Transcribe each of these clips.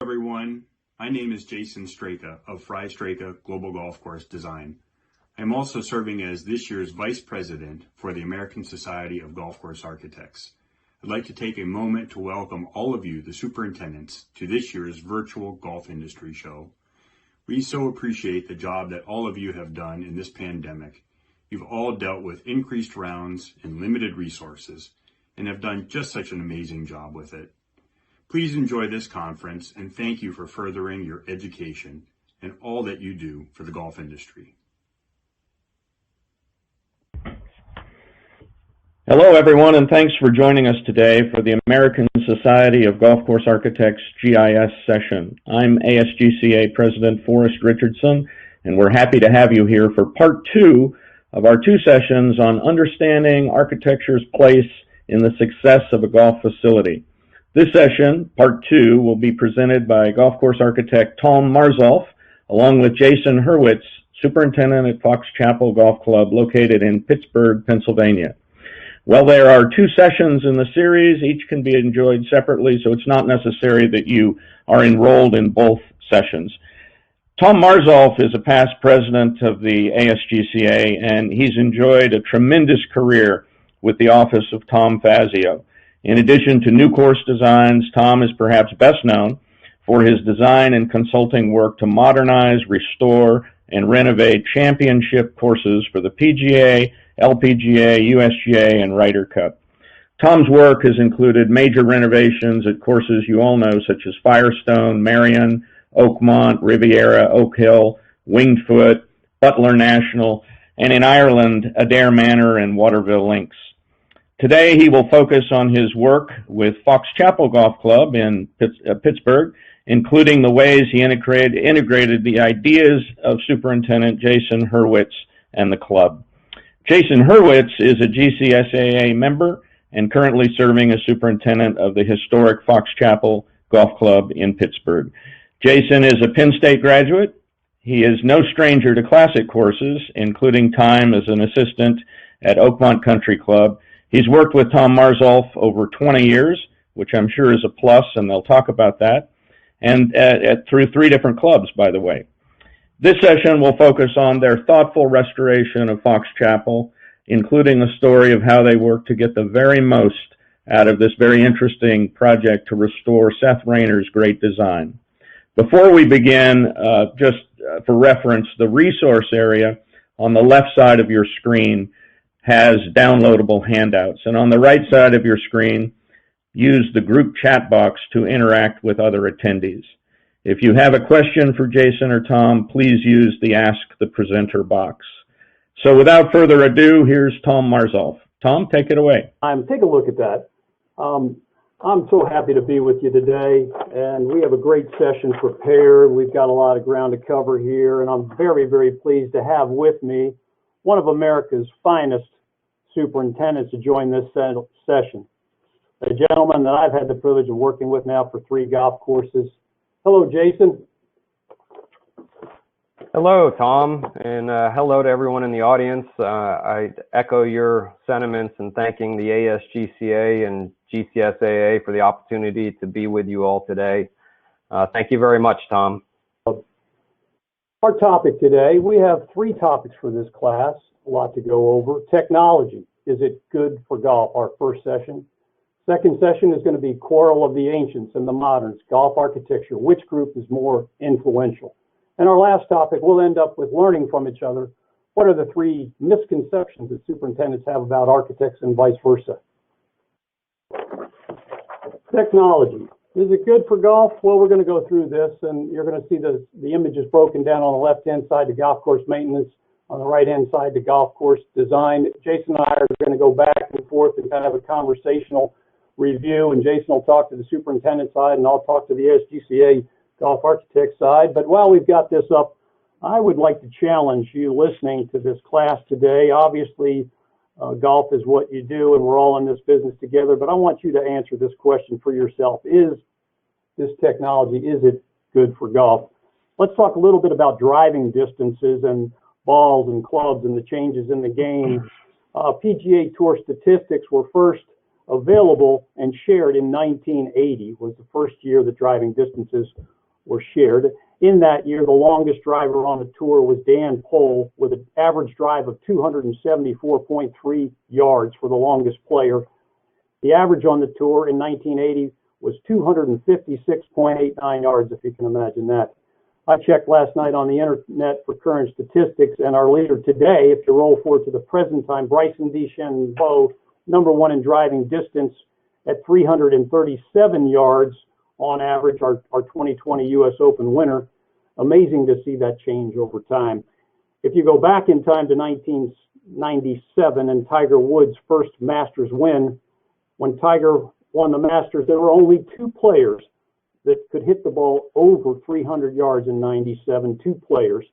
Everyone, my name is Jason Straka of Fry Straka Global Golf Course Design. I'm also serving as this year's Vice President for the American Society of Golf Course Architects. I'd like to take a moment to welcome all of you, the superintendents, to this year's virtual golf industry show. We so appreciate the job that all of you have done in this pandemic. You've all dealt with increased rounds and limited resources and have done just such an amazing job with it. Please enjoy this conference and thank you for furthering your education and all that you do for the golf industry. Hello everyone, and thanks for joining us today for the American Society of Golf Course Architects GIS session. I'm ASGCA President Forrest Richardson, and we're happy to have you here for part 2 of our 2 sessions on understanding architecture's place in the success of a golf facility. This session, part 2, will be presented by golf course architect Tom Marzolf, along with Jason Hurwitz, superintendent at Fox Chapel Golf Club located in Pittsburgh, Pennsylvania. Well, there are 2 sessions in the series. Each can be enjoyed separately, so it's not necessary that you are enrolled in both sessions. Tom Marzolf is a past president of the ASGCA, and he's enjoyed a tremendous career with the office of Tom Fazio. In addition to new course designs, Tom is perhaps best known for his design and consulting work to modernize, restore, and renovate championship courses for the PGA, LPGA, USGA, and Ryder Cup. Tom's work has included major renovations at courses you all know, such as Firestone, Marion, Oakmont, Riviera, Oak Hill, Winged Foot, Butler National, and in Ireland, Adair Manor and Waterville Links. Today, he will focus on his work with Fox Chapel Golf Club in Pittsburgh, including the ways he integrated the ideas of Superintendent Jason Hurwitz and the club. Jason Hurwitz is a GCSAA member and currently serving as superintendent of the historic Fox Chapel Golf Club in Pittsburgh. Jason is a Penn State graduate. He is no stranger to classic courses, including time as an assistant at Oakmont Country Club. He's worked with Tom Marzolf over 20 years, which I'm sure is a plus, and they'll talk about that, and through 3 different clubs, by the way. This session will focus on their thoughtful restoration of Fox Chapel, including the story of how they worked to get the very most out of this very interesting project to restore Seth Raynor's great design. Before we begin, just for reference, the resource area on the left side of your screen has downloadable handouts, and on the right side of your screen, use the group chat box to interact with other attendees. If you have a question for Jason or Tom, please use the Ask the Presenter box. So without further ado, here's Tom Marzolf. Tom, take it away. Take a look at that. I'm so happy to be with you today, and we have a great session prepared. We've got a lot of ground to cover here, and I'm very, very pleased to have with me one of America's finest superintendents to join this session. A gentleman that I've had the privilege of working with now for 3 golf courses. Hello, Jason. Hello, Tom, and hello to everyone in the audience. I echo your sentiments in thanking the ASGCA and GCSAA for the opportunity to be with you all today. Thank you very much, Tom. Our topic today, we have 3 topics for this class, a lot to go over. Technology, is it good for golf? Our first session. Second session is going to be Quarrel of the Ancients and the Moderns, golf architecture. Which group is more influential? And our last topic, we'll end up with learning from each other. What are the 3 misconceptions that superintendents have about architects and vice versa? Technology. Is it good for golf? Well, we're going to go through this, and you're going to see the images broken down on the left-hand side, the golf course maintenance, on the right-hand side, the golf course design. Jason and I are going to go back and forth and kind of have a conversational review, and Jason will talk to the superintendent side, and I'll talk to the SGCA golf architect side. But while we've got this up, I would like to challenge you listening to this class today. Obviously, golf is what you do, and we're all in this business together, but I want you to answer this question for yourself. Is this technology, is it good for golf? Let's talk a little bit about driving distances and balls and clubs and the changes in the game. PGA Tour statistics were first available and shared in 1980, was the first year that driving distances were shared. In that year, the longest driver on the tour was Dan Pohl with an average drive of 274.3 yards for the longest player. The average on the tour in 1980 was 256.89 yards, if you can imagine that. I checked last night on the internet for current statistics, and our leader today, if you roll forward to the present time, Bryson DeChambeau, number one in driving distance at 337 yards on average, our 2020 U.S. Open winner. Amazing to see that change over time. If you go back in time to 1997 and Tiger Woods' first Masters win, when Tiger won the Masters, there were only two players that could hit the ball over 300 yards in 97, two players.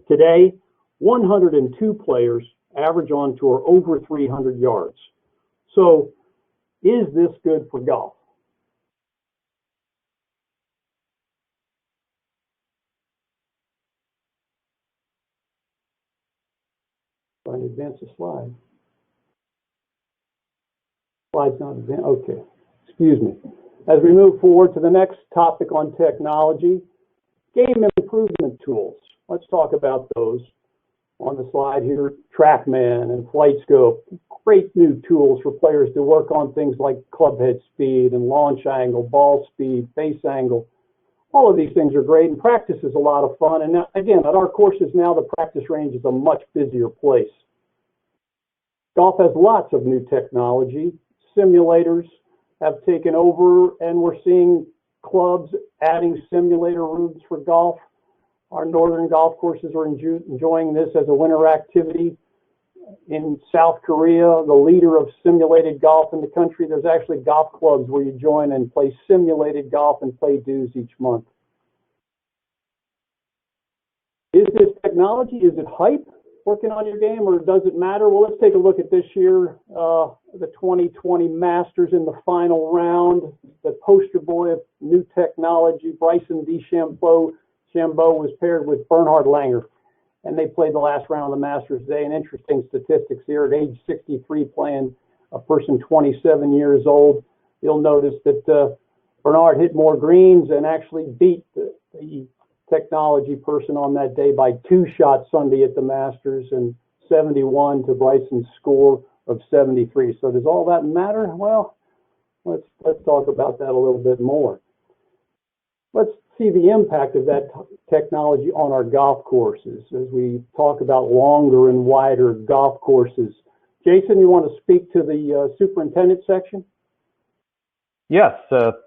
Today, 102 players average on tour over 300 yards. So, is this good for golf? Trying to advance the slide. Slide's not advanced. Okay, excuse me. As we move forward to the next topic on technology, game improvement tools. Let's talk about those. On the slide here, TrackMan and FlightScope, great new tools for players to work on things like club head speed and launch angle, ball speed, face angle. All of these things are great, and practice is a lot of fun. And now, again, at our courses now, the practice range is a much busier place. Golf has lots of new technology. Simulators have taken over, and we're seeing clubs adding simulator routes for golf. Our northern golf courses are enjoying this as a winter activity. In South Korea, the leader of simulated golf in the country, there's actually golf clubs where you join and play simulated golf and pay dues each month. Is this technology, is it hype working on your game, or does it matter? Well, let's take a look at this year, the 2020 Masters in the final round. The poster boy of new technology, Bryson DeChambeau, was paired with Bernhard Langer, and they played the last round of the Masters today. And interesting statistics here, at age 63, playing a person 27 years old. You'll notice that Bernhard hit more greens and actually beat the technology person on that day by 2 shots Sunday at the Masters, and 71 to Bryson's score of 73. So does all that matter? Well, let's talk about that a little bit more. Let's see the impact of that technology on our golf courses as we talk about longer and wider golf courses. Jason, you want to speak to the superintendent section? Yes,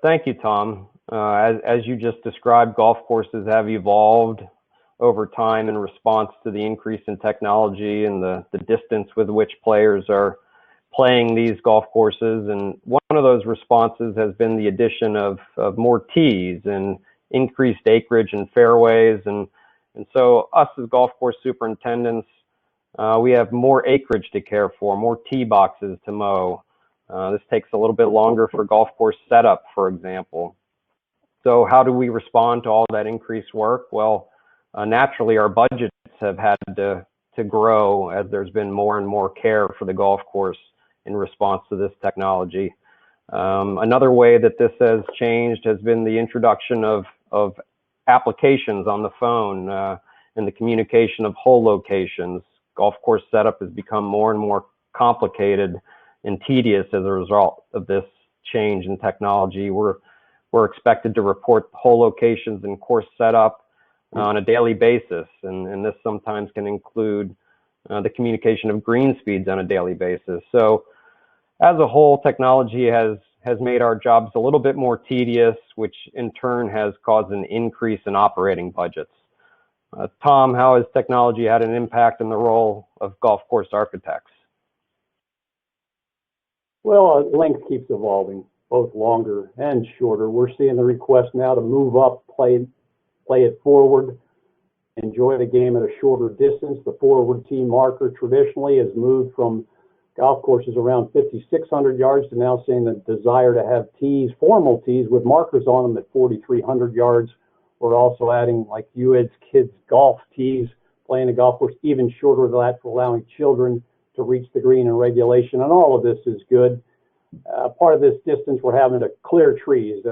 thank you, Tom. As you just described, golf courses have evolved over time in response to the increase in technology and the distance with which players are playing these golf courses. And one of those responses has been the addition of more tees and increased acreage and fairways. And so us as golf course superintendents, we have more acreage to care for, more tee boxes to mow. This takes a little bit longer for golf course setup, for example. So how do we respond to all that increased work? Well, naturally, our budgets have had to grow as there's been more and more care for the golf course in response to this technology. Another way that this has changed has been the introduction of applications on the phone and the communication of hole locations. Golf course setup has become more and more complicated and tedious as a result of this change in technology. We're expected to report hole locations and course setup on a daily basis, and this sometimes can include the communication of green speeds on a daily basis. So as a whole, technology has made our jobs a little bit more tedious, which in turn has caused an increase in operating budgets. Tom, how has technology had an impact on the role of golf course architects? Well, length keeps evolving, both longer and shorter. We're seeing the request now to move up, play it forward, enjoy the game at a shorter distance. The forward tee marker traditionally has moved from golf courses around 5,600 yards to now seeing the desire to have tees, formal tees with markers on them at 4,300 yards. We're also adding, like UED's kids golf tees, playing a golf course even shorter than that for allowing children to reach the green in regulation, and all of this is good. Part of this distance, we're having to clear trees.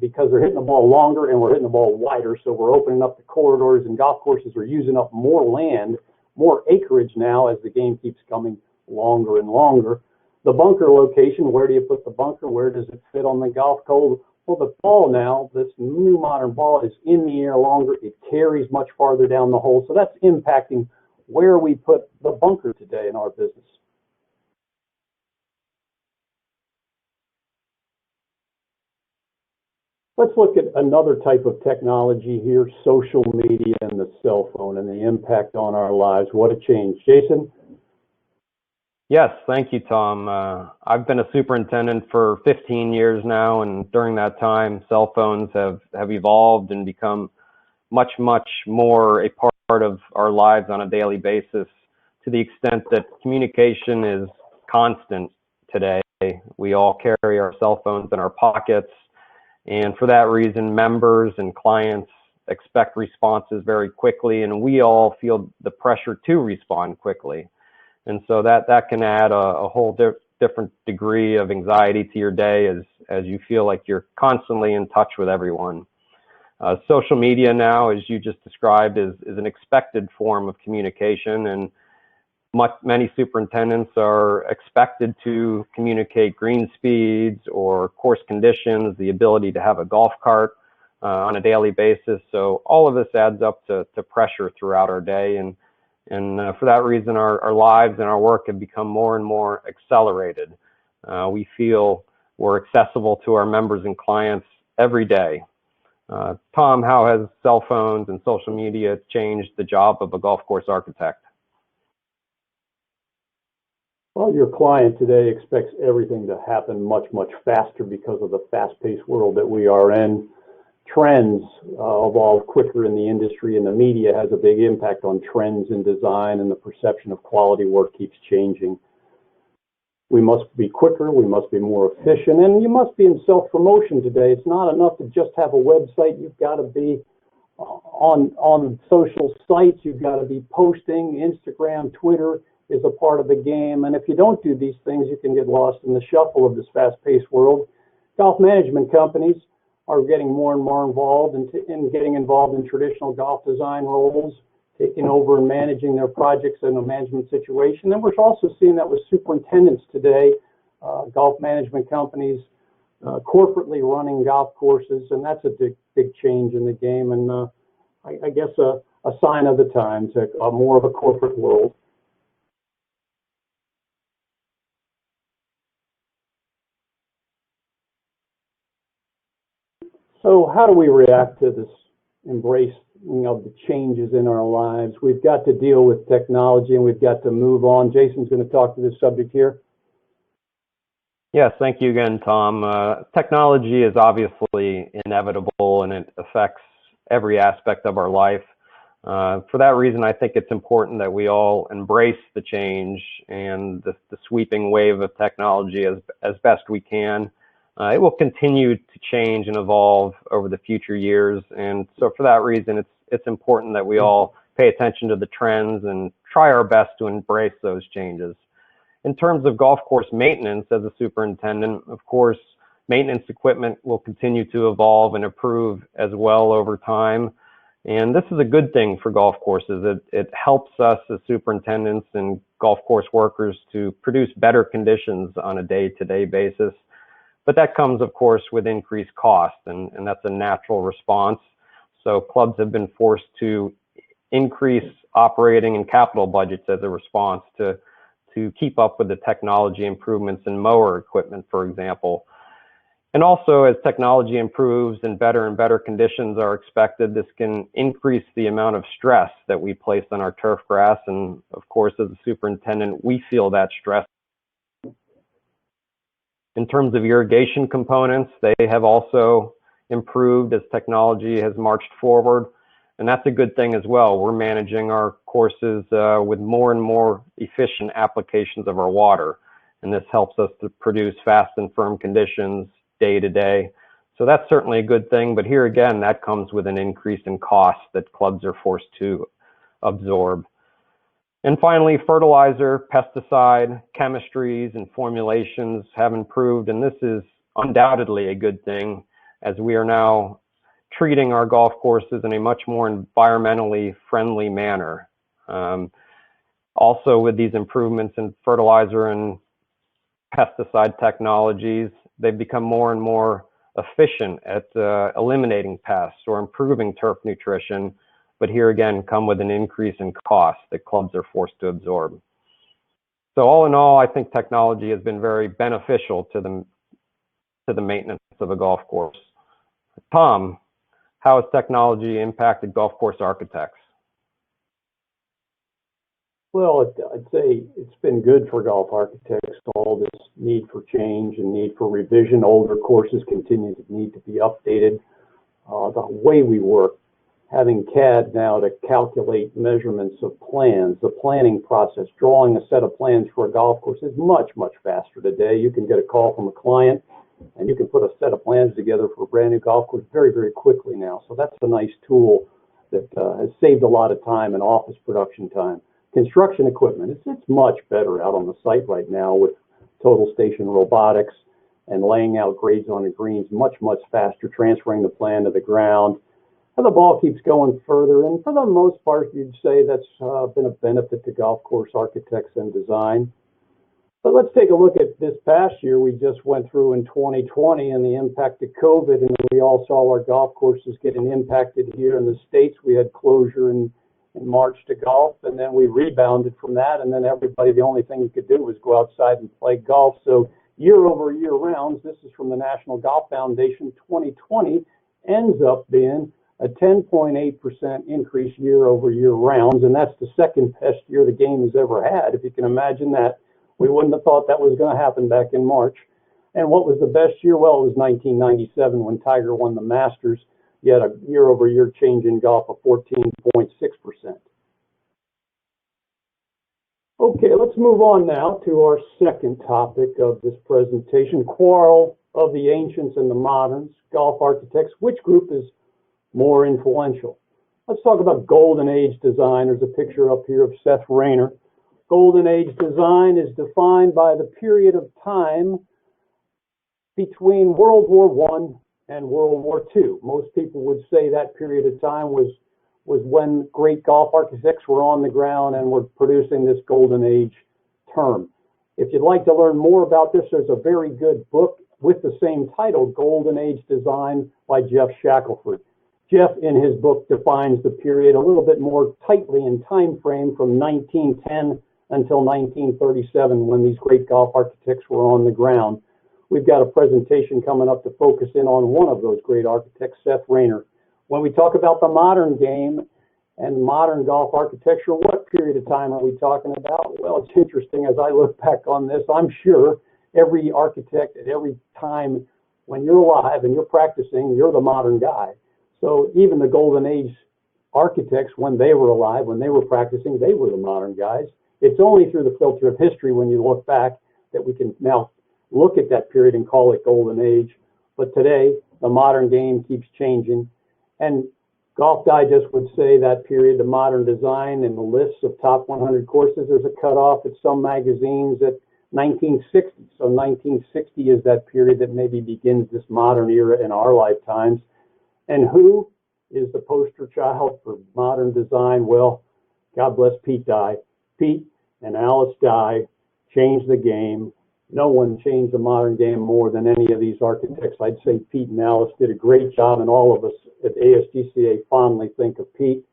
because they're hitting the ball longer and we're hitting the ball wider. So we're opening up the corridors, and golf courses are using up more land, more acreage now as the game keeps coming longer and longer. The bunker location, where do you put the bunker? Where does it fit on the golf course? Well, the ball now, this new modern ball, is in the air longer. It carries much farther down the hole. So that's impacting where we put the bunker today in our business. Let's look at another type of technology here, social media and the cell phone and the impact on our lives. What a change. Jason? Yes, thank you, Tom. I've been a superintendent for 15 years now, and during that time, cell phones have evolved and become much more a part of our lives on a daily basis, to the extent that communication is constant today. We all carry our cell phones in our pockets, and for that reason, members and clients expect responses very quickly, and we all feel the pressure to respond quickly. And so that can add a whole different degree of anxiety to your day as you feel like you're constantly in touch with everyone. Social media now, as you just described, is an expected form of communication, and many superintendents are expected to communicate green speeds or course conditions, the ability to have a golf cart on a daily basis. So all of this adds up to pressure throughout our day, and for that reason, our lives and our work have become more and more accelerated. We feel we're accessible to our members and clients every day. Tom, how has cell phones and social media changed the job of a golf course architect? Well, your client today expects everything to happen much faster because of the fast-paced world that we are in. Trends evolve quicker in the industry, and the media has a big impact on trends in design, and the perception of quality work keeps changing. We must be quicker, we must be more efficient, and you must be in self-promotion today. It's not enough to just have a website. You've got to be on social sites. You've got to be posting. Instagram, Twitter is a part of the game, and if you don't do these things, you can get lost in the shuffle of this fast-paced world. Golf management companies are getting more and more involved and getting involved in traditional golf design roles, taking over and managing their projects in a management situation. And we're also seeing that with superintendents today, golf management companies corporately running golf courses, and that's a big change in the game, and I guess a sign of the times, more of a corporate world. So how do we react to this embrace of the changes in our lives? We've got to deal with technology, and we've got to move on. Jason's going to talk to this subject here. Yes, thank you again, Tom. Technology is obviously inevitable, and it affects every aspect of our life. For that reason, I think it's important that we all embrace the change and the sweeping wave of technology as best we can. It will continue to change and evolve over the future years, and so for that reason, it's important that we all pay attention to the trends and try our best to embrace those changes. In terms of golf course maintenance, as a superintendent, of course, maintenance equipment will continue to evolve and improve as well over time, and this is a good thing for golf courses. It helps us as superintendents and golf course workers to produce better conditions on a day-to-day basis. But that comes, of course, with increased cost, and that's a natural response. So clubs have been forced to increase operating and capital budgets as a response to keep up with the technology improvements in mower equipment, for example. And also, as technology improves and better conditions are expected, this can increase the amount of stress that we place on our turf grass. And of course, as a superintendent, we feel that stress. In terms of irrigation components, they have also improved as technology has marched forward, and that's a good thing as well. We're managing our courses with more and more efficient applications of our water, and this helps us to produce fast and firm conditions day to day. So that's certainly a good thing, but here again, that comes with an increase in cost that clubs are forced to absorb. And finally, fertilizer, pesticide, chemistries, and formulations have improved, and this is undoubtedly a good thing. as we are now treating our golf courses in a much more environmentally friendly manner. Also, with these improvements in fertilizer and pesticide technologies, they've become more and more efficient at eliminating pests or improving turf nutrition, but here again come with an increase in cost that clubs are forced to absorb. So all in all, I think technology has been very beneficial to the maintenance of a golf course. Tom, how has technology impacted golf course architects? Well, I'd say it's been good for golf architects. All this need for change and need for revision. Older courses continue to need to be updated. The way we work, having CAD now to calculate measurements of plans, the planning process, drawing a set of plans for a golf course is much, much faster today. You can get a call from a client and you can put a set of plans together for a brand new golf course very, very quickly now. So that's a nice tool that has saved a lot of time and office production time. Construction equipment, it's much better out on the site right now with total station robotics and laying out grades on the greens much, much faster, transferring the plan to the ground. And the ball keeps going further, and for the most part, you'd say that's been a benefit to golf course architects and design. But let's take a look at this past year we just went through in 2020 and the impact of COVID, and we all saw our golf courses getting impacted here in the States. We had closure in March to golf, and then we rebounded from that, and then everybody, the only thing you could do was go outside and play golf. So year over year rounds, this is from the National Golf Foundation, 2020 ends up being a 10.8% increase year over year rounds, and that's the second best year the game has ever had. If you can imagine that, we wouldn't have thought that was going to happen back in March. And what was the best year? Well, it was 1997 when Tiger won the Masters. You had a year-over-year change in golf of 14.6%. Okay, let's move on now to our second topic of this presentation, quarrel of the ancients and the moderns, golf architects. Which group is more influential? Let's talk about Golden Age design. There's a picture up here of Seth Raynor. Golden Age design is defined by the period of time between World War I and World War II. Most people would say that period of time was when great golf architects were on the ground and were producing this Golden Age term. If you'd like to learn more about this, there's a very good book with the same title, Golden Age Design by Jeff Shackelford. Jeff, in his book, defines the period a little bit more tightly in time frame from 1910 until 1937 when these great golf architects were on the ground. We've got a presentation coming up to focus in on one of those great architects, Seth Raynor. When we talk about the modern game and modern golf architecture, what period of time are we talking about? Well, it's interesting as I look back on this. I'm sure every architect at every time when you're alive and you're practicing, you're the modern guy. So even the Golden Age architects, when they were alive, when they were practicing, they were the modern guys. It's only through the filter of history when you look back that we can now look at that period and call it Golden Age. But today, the modern game keeps changing. And Golf Digest would say that period, the modern design and the lists of top 100 courses, there's a cutoff at some magazines at 1960. So 1960 is that period that maybe begins this modern era in our lifetimes. And who is the poster child for modern design? Well, God bless Pete Dye. Pete and Alice Dye changed the game. No one changed the modern game more than any of these architects. I'd say Pete and Alice did a great job, and all of us at ASGCA fondly think of Pete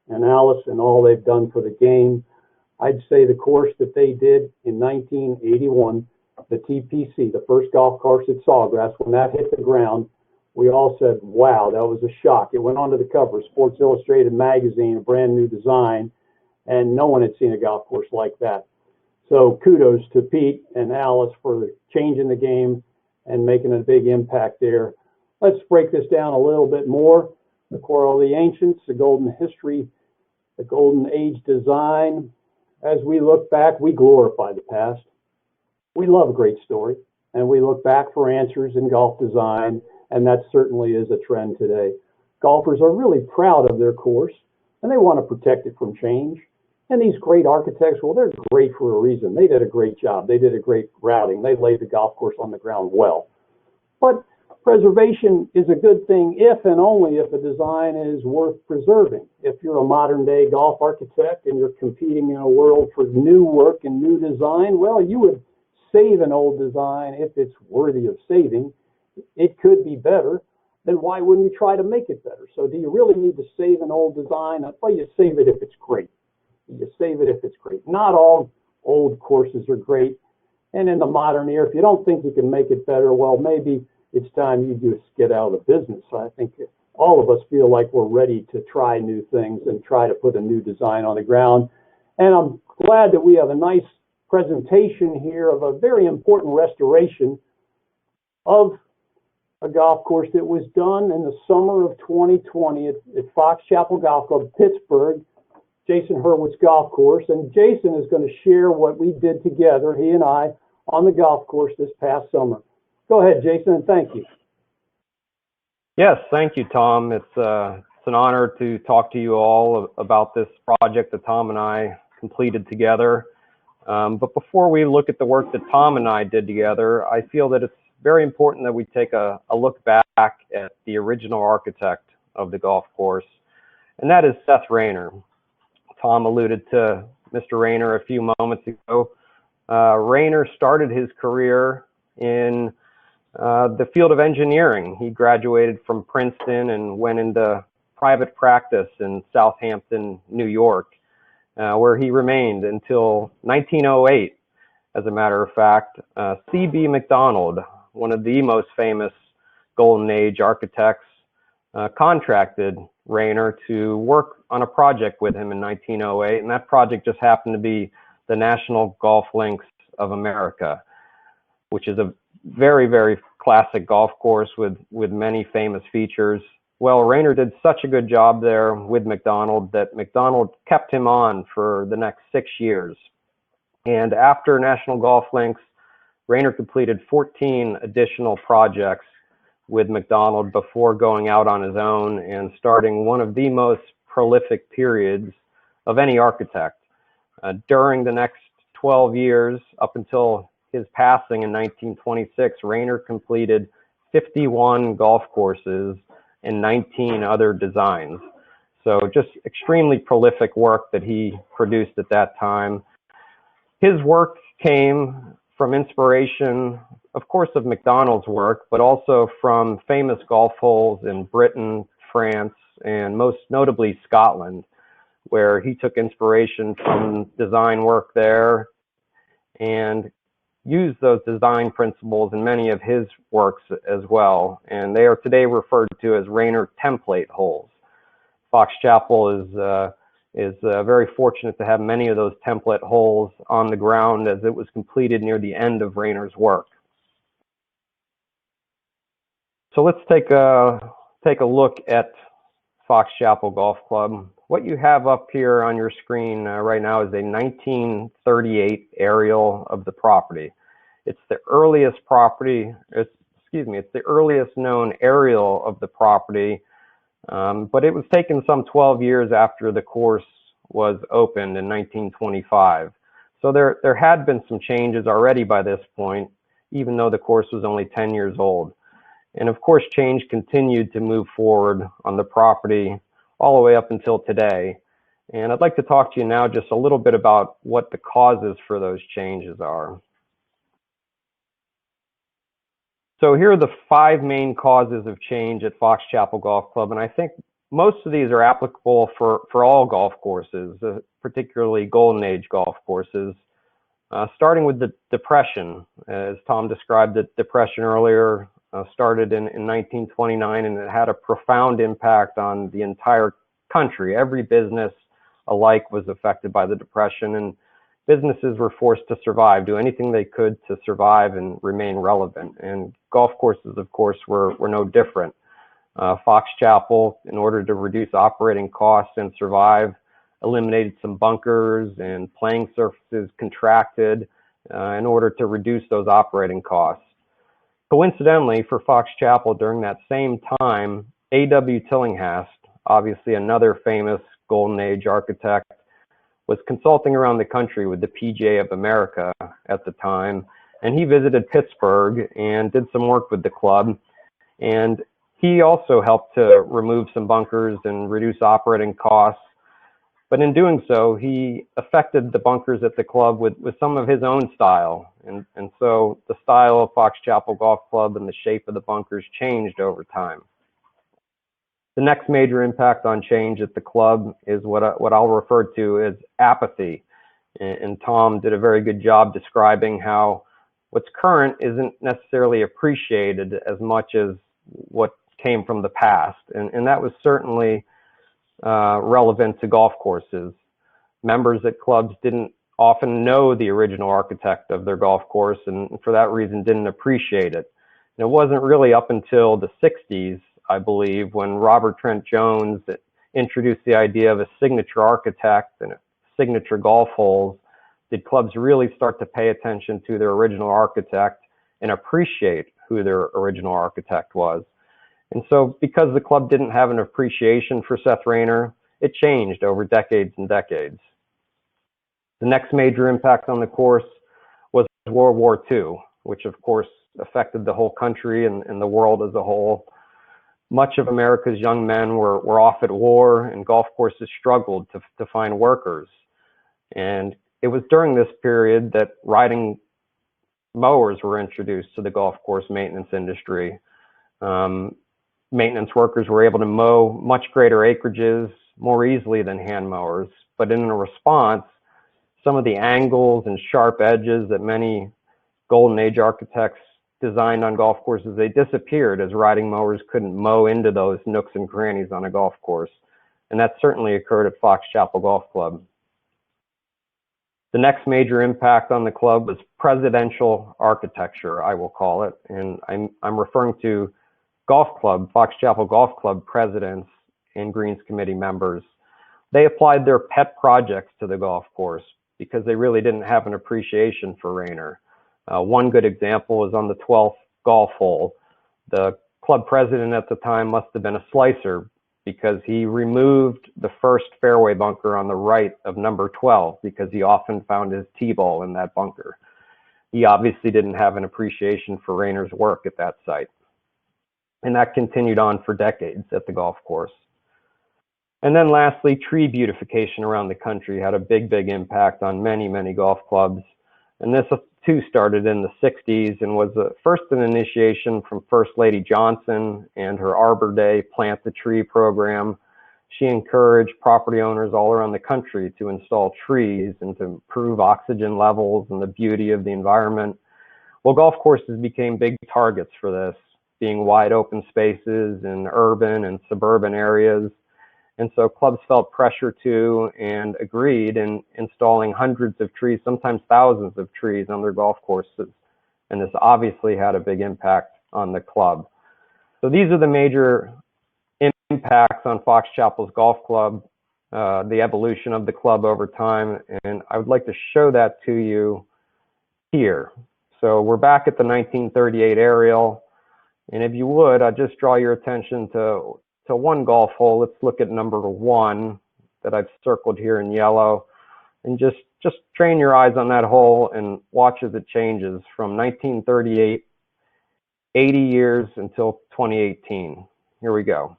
and Alice and all they've done for the game. I'd say the course that they did in 1981, the TPC, the first golf course at Sawgrass, when that hit the ground, we all said, wow, that was a shock. It went onto the cover of Sports Illustrated magazine, a brand new design, and no one had seen a golf course like that. So kudos to Pete and Alice for changing the game and making a big impact there. Let's break this down a little bit more. The quarrel of the ancients, the golden history, the golden age design. As we look back, we glorify the past. We love a great story, and we look back for answers in golf design, and that certainly is a trend today. Golfers are really proud of their course, and they want to protect it from change. And these great architects, well, they're great for a reason. They did a great job. They did a great routing. They laid the golf course on the ground well. But Preservation is a good thing if and only if a design is worth preserving. If you're a modern day golf architect and you're competing in a world for new work and new design, well, you would save an old design if it's worthy of saving. It could be better. Then why wouldn't you try to make it better? So do you really need to save an old design? Well, you save it if it's great. You save it if it's great. Not all old courses are great. And in the modern era, if you don't think you can make it better, well, maybe it's time you just get out of the business. I think all of us feel like we're ready to try new things and try to put a new design on the ground. And I'm glad that we have a nice presentation here of a very important restoration of a golf course that was done in the summer of 2020 at Fox Chapel Golf Club, Pittsburgh, Jason Hurwitz Golf Course. And Jason is going to share what we did together, he and I, on the golf course this past summer. Go ahead, Jason, and thank you. Yes, thank you, Tom. It's an honor to talk to you all about this project that Tom and I completed together. But before we look at the work that Tom and I did together, I feel that it's very important that we take a look back at the original architect of the golf course, and that is Seth Raynor. Tom alluded to Mr. Raynor a few moments ago. Raynor started his career in the field of engineering. He graduated from Princeton and went into private practice in Southampton, New York, where he remained until 1908. As a matter of fact, C.B. Macdonald, one of the most famous Golden Age architects, contracted Raynor to work on a project with him in 1908, and that project just happened to be the National Golf Links of America, which is a very, very classic golf course with many famous features. Well, Raynor did such a good job there with Macdonald that Macdonald kept him on for the next 6 years. And after National Golf Links, Raynor completed 14 additional projects with Macdonald before going out on his own and starting one of the most prolific periods of any architect. During the next 12 years, up until his passing in 1926, Raynor completed 51 golf courses and 19 other designs. So just extremely prolific work that he produced at that time. His work came from inspiration, of course, of Macdonald's work, but also from famous golf holes in Britain, France, and most notably Scotland, where he took inspiration from design work there and used those design principles in many of his works as well. And they are today referred to as Raynor template holes. Fox Chapel is very fortunate to have many of those template holes on the ground, as it was completed near the end of Raynor's work. So let's take a look at Fox Chapel Golf Club. What you have up here on your screen right now is a 1938 aerial of the property. It's the earliest it's the earliest known aerial of the property, but it was taken some 12 years after the course was opened in 1925. So there had been some changes already by this point, even though the course was only 10 years old. And of course, change continued to move forward on the property all the way up until today. And I'd like to talk to you now just a little bit about what the causes for those changes are. So here are the 5 main causes of change at Fox Chapel Golf Club, and I think most of these are applicable for all golf courses, particularly Golden Age golf courses, starting with the Depression. As Tom described it, Depression earlier started in 1929, and it had a profound impact on the entire country. Every business alike was affected by the Depression, and businesses were forced to survive, do anything they could to survive and remain relevant. And golf courses, of course, were no different. Fox Chapel, in order to reduce operating costs and survive, eliminated some bunkers, and playing surfaces contracted in order to reduce those operating costs. Coincidentally, for Fox Chapel during that same time, A.W. Tillinghast, obviously another famous Golden Age architect, was consulting around the country with the PGA of America at the time, and he visited Pittsburgh and did some work with the club. And he also helped to remove some bunkers and reduce operating costs. But in doing so, he affected the bunkers at the club with some of his own style. And so the style of Fox Chapel Golf Club and the shape of the bunkers changed over time. The next major impact on change at the club is what I'll refer to as apathy. And Tom did a very good job describing how what's current isn't necessarily appreciated as much as what came from the past. And that was certainly relevant to golf courses. Members at clubs didn't often know the original architect of their golf course, and for that reason didn't appreciate it. And it wasn't really up until the 60s, I believe, when Robert Trent Jones introduced the idea of a signature architect and signature golf holes, did clubs really start to pay attention to their original architect and appreciate who their original architect was. And so because the club didn't have an appreciation for Seth Raynor, it changed over decades and decades. The next major impact on the course was World War II, which of course affected the whole country and the world as a whole. Much of America's young men were off at war, and golf courses struggled to find workers. And it was during this period that riding mowers were introduced to the golf course maintenance industry. Maintenance workers were able to mow much greater acreages more easily than hand mowers, but in a response, some of the angles and sharp edges that many Golden Age architects designed on golf courses, they disappeared as riding mowers couldn't mow into those nooks and crannies on a golf course. And that certainly occurred at Fox Chapel Golf Club. The next major impact on the club was presidential architecture, I will call it. And I'm referring to golf club, Fox Chapel Golf Club presidents and Greens Committee members. They applied their pet projects to the golf course because they really didn't have an appreciation for Raynor. One good example is on the 12th golf hole. The club president at the time must have been a slicer because he removed the first fairway bunker on the right of number 12 because he often found his tee ball in that bunker. He obviously didn't have an appreciation for Raynor's work at that site. And that continued on for decades at the golf course. And then lastly, tree beautification around the country had a big impact on many golf clubs. And this too started in the 60s and was first an initiation from First Lady Johnson and her Arbor Day Plant the Tree program. She encouraged property owners all around the country to install trees and to improve oxygen levels and the beauty of the environment. Well, golf courses became big targets for this, being wide open spaces in urban and suburban areas. And so clubs felt pressure to and agreed in installing hundreds of trees, sometimes thousands of trees on their golf courses. And this obviously had a big impact on the club. So these are the major impacts on Fox Chapel's golf club, the evolution of the club over time. And I would like to show that to you here. So we're back at the 1938 aerial. And if you would, I'd just draw your attention to one golf hole. Let's look at number 1 that I've circled here in yellow, and just train your eyes on that hole and watch as it changes from 1938, 80 years until 2018. Here we go.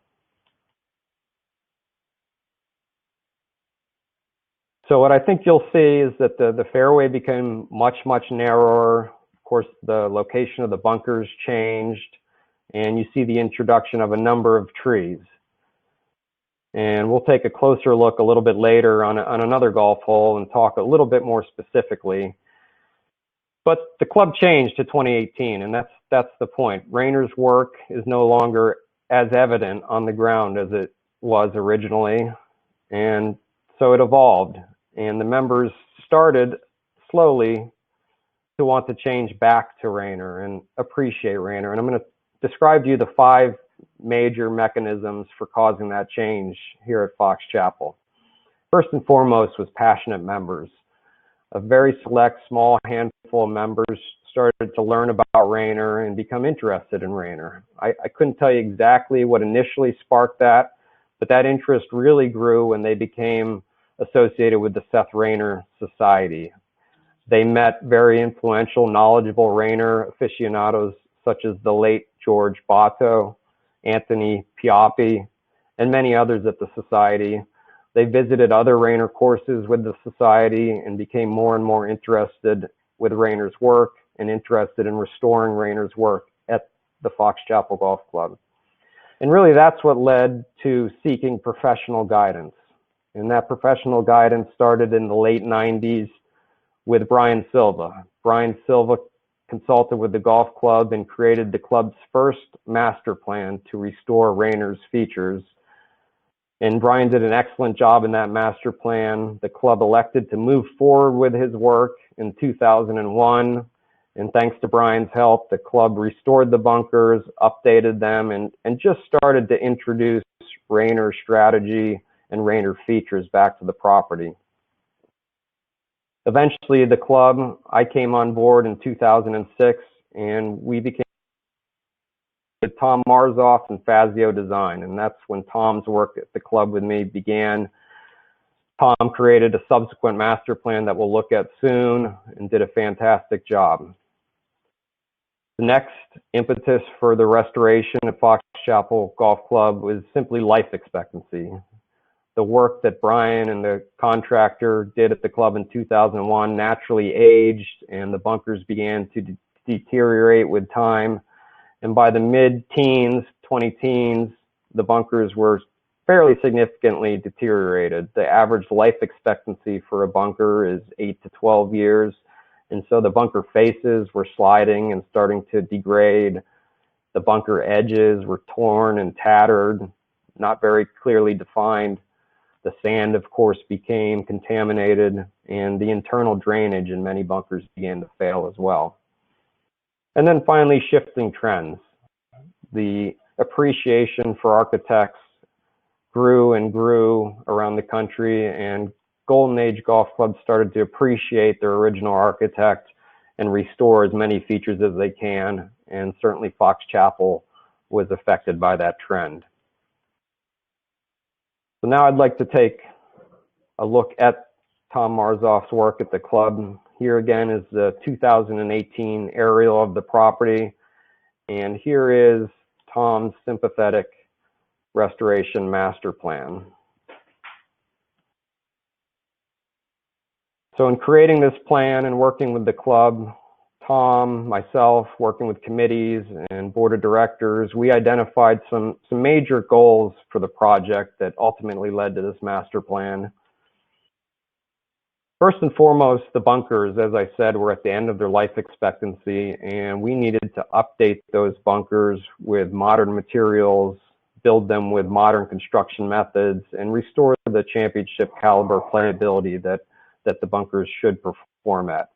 So what I think you'll see is that the fairway became much narrower. Of course, the location of the bunkers changed, and you see the introduction of a number of trees. And we'll take a closer look a little bit later on another golf hole and talk a little bit more specifically. But the club changed to 2018, and that's the point. Raynor's work is no longer as evident on the ground as it was originally, and so it evolved. And the members started slowly to want to change back to Raynor and appreciate Raynor. And I'm going to describe to you the 5 major mechanisms for causing that change here at Fox Chapel. First and foremost was passionate members. A very select, small handful of members started to learn about Raynor and become interested in Raynor. I couldn't tell you exactly what initially sparked that, but that interest really grew when they became associated with the Seth Raynor Society. They met very influential, knowledgeable Raynor aficionados such as the late George Bato, Anthony Pioppi, and many others at the Society. They visited other Raynor courses with the Society and became more and more interested with Raynor's work and interested in restoring Raynor's work at the Fox Chapel Golf Club. And really that's what led to seeking professional guidance. And that professional guidance started in the late 90s with Brian Silva. Brian Silva consulted with the golf club and created the club's first master plan to restore Raynor's features. And Brian did an excellent job in that master plan. The club elected to move forward with his work in 2001. And thanks to Brian's help, the club restored the bunkers, updated them, and just started to introduce Raynor strategy and Raynor features back to the property. Eventually, the club, I came on board in 2006, and we became with Tom Marzolf and Fazio Design, and that's when Tom's work at the club with me began. Tom created a subsequent master plan that we'll look at soon and did a fantastic job. The next impetus for the restoration of Fox Chapel Golf Club was simply life expectancy. The work that Brian and the contractor did at the club in 2001 naturally aged, and the bunkers began to deteriorate with time. And by the mid-teens, 20-teens, the bunkers were fairly significantly deteriorated. The average life expectancy for a bunker is 8 to 12 years. And so the bunker faces were sliding and starting to degrade. The bunker edges were torn and tattered, not very clearly defined. The sand, of course, became contaminated, and the internal drainage in many bunkers began to fail as well. And then finally, shifting trends. The appreciation for architects grew and grew around the country, and Golden Age golf clubs started to appreciate their original architect and restore as many features as they can, and certainly Fox Chapel was affected by that trend. So now I'd like to take a look at Tom Marzolf's work at the club. Here again is the 2018 aerial of the property, and here is Tom's sympathetic restoration master plan. So in creating this plan and working with the club, Tom, myself, working with committees and board of directors, we identified some major goals for the project that ultimately led to this master plan. First and foremost, the bunkers, as I said, were at the end of their life expectancy, and we needed to update those bunkers with modern materials, build them with modern construction methods, and restore the championship caliber playability that the bunkers should perform at.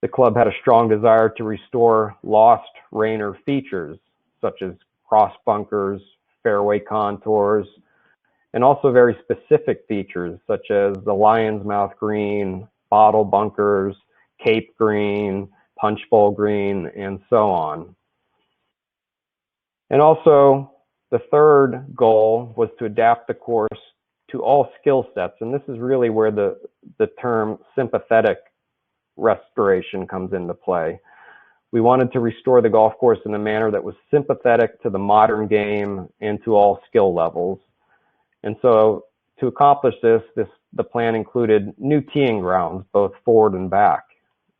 The club had a strong desire to restore lost Raynor features, such as cross bunkers, fairway contours, and also very specific features, such as the lion's mouth green, bottle bunkers, cape green, punch bowl green, and so on. And also, the third goal was to adapt the course to all skill sets, and this is really where the term sympathetic restoration comes into play. We wanted to restore the golf course in a manner that was sympathetic to the modern game and to all skill levels. And so to accomplish this, the plan included new teeing grounds, both forward and back.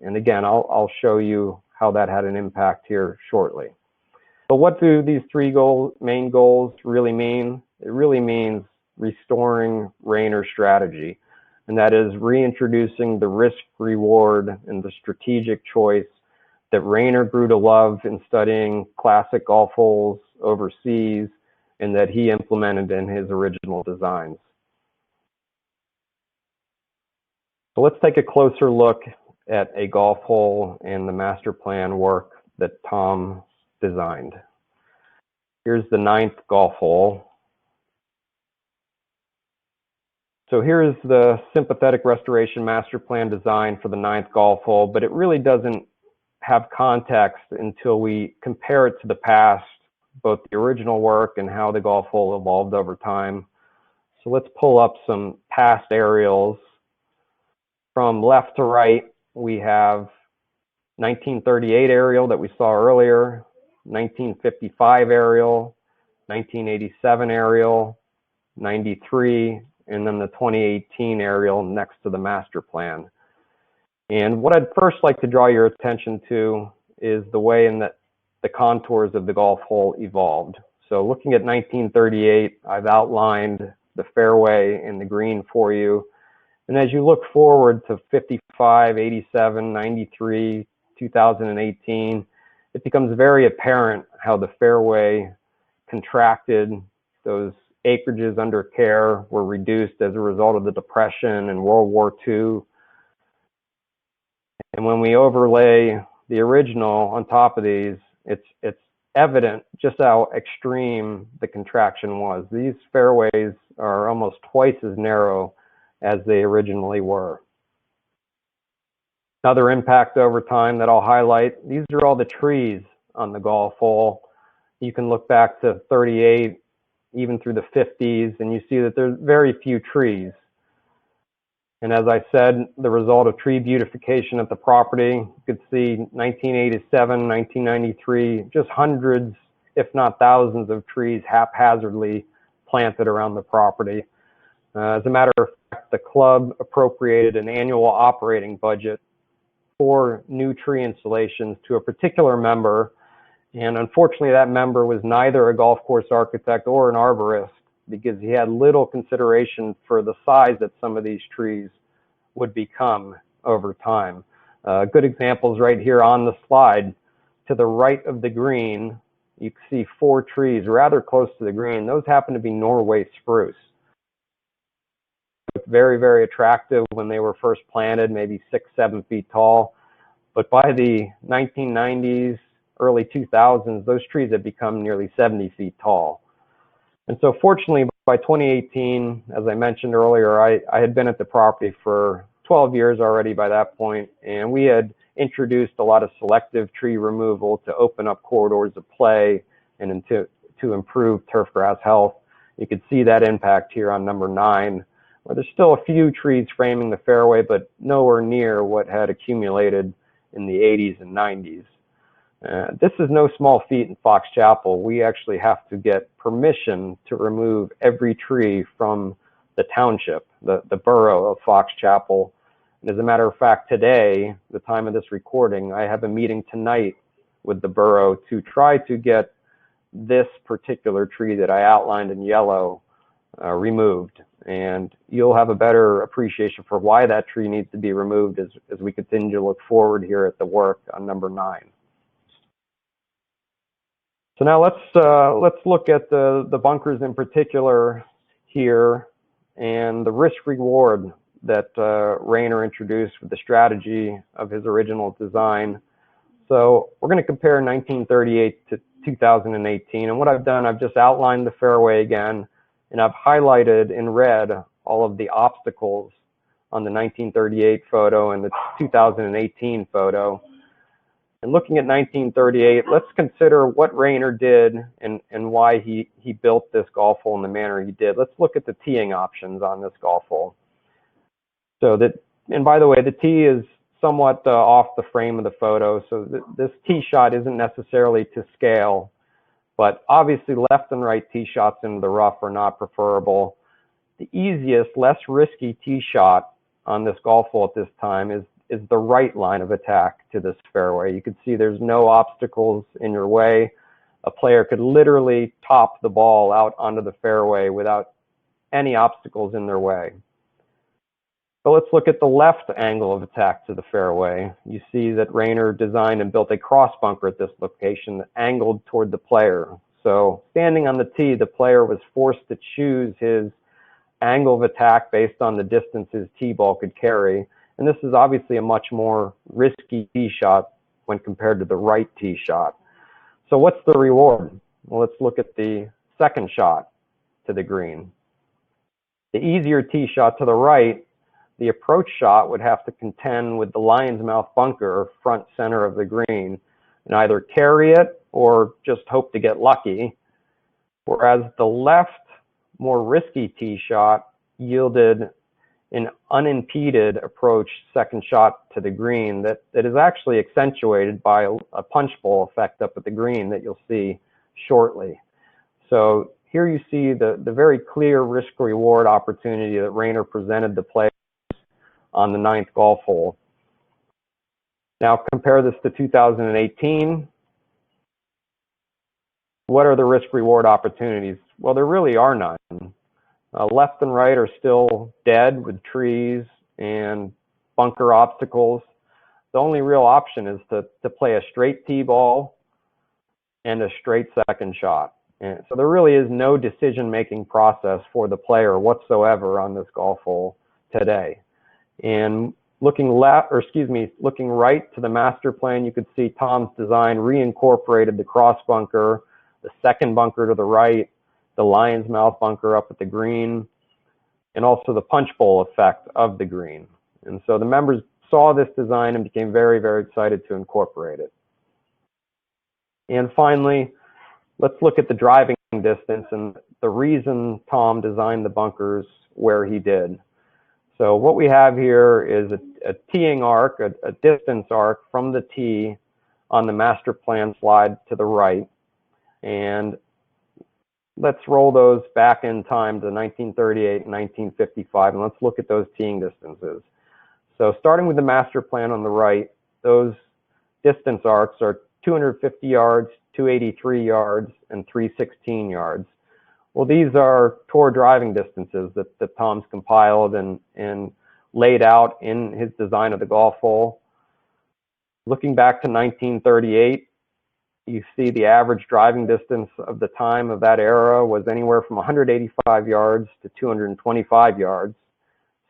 And again, I'll show you how that had an impact here shortly. But what do these three main goals really mean? It really means restoring Raynor strategy, and that is reintroducing the risk-reward and the strategic choice that Raynor grew to love in studying classic golf holes overseas and that he implemented in his original designs. So let's take a closer look at a golf hole and the master plan work that Tom designed. Here's the 9th golf hole. So here's the sympathetic restoration master plan design for the 9th golf hole, but it really doesn't have context until we compare it to the past, both the original work and how the golf hole evolved over time. So let's pull up some past aerials. From left to right, we have 1938 aerial that we saw earlier, 1955 aerial, 1987 aerial, 93, and then the 2018 aerial next to the master plan. And what I'd first like to draw your attention to is the way in that the contours of the golf hole evolved. So looking at 1938, I've outlined the fairway and the green for you. And as you look forward to 55, 87, 93, 2018, it becomes very apparent how the fairway contracted. Those acreages under care were reduced as a result of the Depression and World War II. And when we overlay the original on top of these, it's evident just how extreme the contraction was. These fairways are almost twice as narrow as they originally were. Another impact over time that I'll highlight, these are all the trees on the golf hole. You can look back to 38, even through the 50s, and you see that there's very few trees. And as I said, the result of tree beautification at the property, you could see 1987, 1993, just hundreds, if not thousands of trees haphazardly planted around the property. As a matter of fact, the club appropriated an annual operating budget for new tree installations to a particular member. And unfortunately, that member was neither a golf course architect or an arborist, because he had little consideration for the size that some of these trees would become over time. Good examples right here on the slide. To the right of the green, you can see 4 trees rather close to the green. Those happen to be Norway spruce. Very, very attractive when they were first planted, maybe 6, 7 feet tall. But by the 1990s, early 2000s, those trees had become nearly 70 feet tall. And so fortunately, by 2018, as I mentioned earlier, I had been at the property for 12 years already by that point, and we had introduced a lot of selective tree removal to open up corridors of play and to improve turf grass health. You could see that impact here on number 9, where there's still a few trees framing the fairway, but nowhere near what had accumulated in the 80s and 90s. This is no small feat in Fox Chapel. We actually have to get permission to remove every tree from the township, the borough of Fox Chapel. And as a matter of fact, today, the time of this recording, I have a meeting tonight with the borough to try to get this particular tree that I outlined in yellow removed. And you'll have a better appreciation for why that tree needs to be removed as we continue to look forward here at the work on number 9. So now let's look at the bunkers in particular here and the risk reward that Raynor introduced with the strategy of his original design. So we're going to compare 1938 to 2018, and what I've done, I've just outlined the fairway again, and I've highlighted in red all of the obstacles on the 1938 photo and the 2018 photo. And looking at 1938, let's consider what Raynor did and why he built this golf hole in the manner he did. Let's look at the teeing options on this golf hole. So that, and by the way, the tee is somewhat off the frame of the photo, so this tee shot isn't necessarily to scale, but obviously left and right tee shots into the rough are not preferable. The easiest, less risky tee shot on this golf hole at this time is the right line of attack to this fairway. You can see there's no obstacles in your way. A player could literally top the ball out onto the fairway without any obstacles in their way. So let's look at the left angle of attack to the fairway. You see that Raynor designed and built a cross bunker at this location that angled toward the player. So standing on the tee, the player was forced to choose his angle of attack based on the distance his tee ball could carry. And this is obviously a much more risky tee shot when compared to the right tee shot. So what's the reward? Well, let's look at the second shot to the green. The easier tee shot to the right, the approach shot would have to contend with the lion's mouth bunker front center of the green and either carry it or just hope to get lucky. Whereas the left, more risky tee shot yielded an unimpeded approach second shot to the green that is actually accentuated by a punch bowl effect up at the green that you'll see shortly. So here you see the very clear risk-reward opportunity that Raynor presented the players on the 9th golf hole. Now compare this to 2018. What are the risk-reward opportunities? Well, there really are none. Left and right are still dead with trees and bunker obstacles. The only real option is to play a straight tee ball and a straight second shot. And so there really is no decision-making process for the player whatsoever on this golf hole today. And looking right to the master plan, you could see Tom's design reincorporated the cross bunker, the second bunker to the right, the lion's mouth bunker up at the green, and also the punch bowl effect of the green. And so the members saw this design and became very, very excited to incorporate it. And finally, let's look at the driving distance and the reason Tom designed the bunkers where he did. So what we have here is a teeing arc, a distance arc from the tee on the master plan slide to the right. And let's roll those back in time to 1938 and 1955, and let's look at those teeing distances. So starting with the master plan on the right, those distance arcs are 250 yards, 283 yards, and 316 yards. Well, these are tour driving distances that Tom's compiled and laid out in his design of the golf hole. Looking back to 1938, you see the average driving distance of the time of that era was anywhere from 185 yards to 225 yards.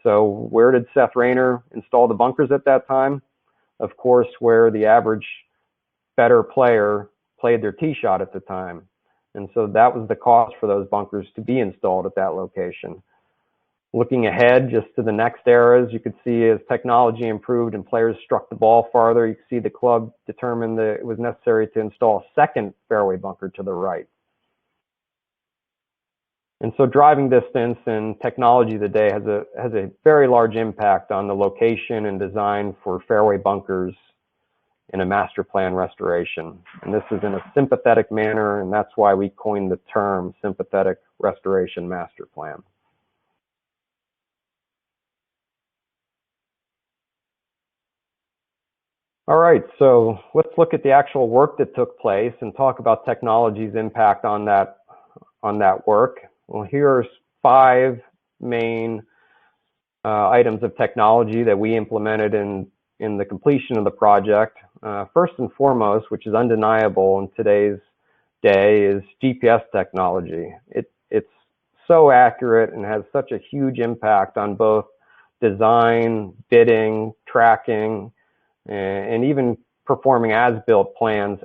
So where did Seth Raynor install the bunkers at that time? Of course, where the average better player played their tee shot at the time. And so that was the cost for those bunkers to be installed at that location. Looking ahead just to the next eras, you could see as technology improved and players struck the ball farther, you could see the club determined that it was necessary to install a second fairway bunker to the right. And so driving distance and technology today has a very large impact on the location and design for fairway bunkers in a master plan restoration. And this is in a sympathetic manner, and that's why we coined the term sympathetic restoration master plan. All right, so let's look at the actual work that took place and talk about technology's impact on that work. Well, here's 5 main items of technology that we implemented in the completion of the project. First and foremost, which is undeniable in today's day, is GPS technology. It's so accurate and has such a huge impact on both design, bidding, tracking, and even performing as-built plans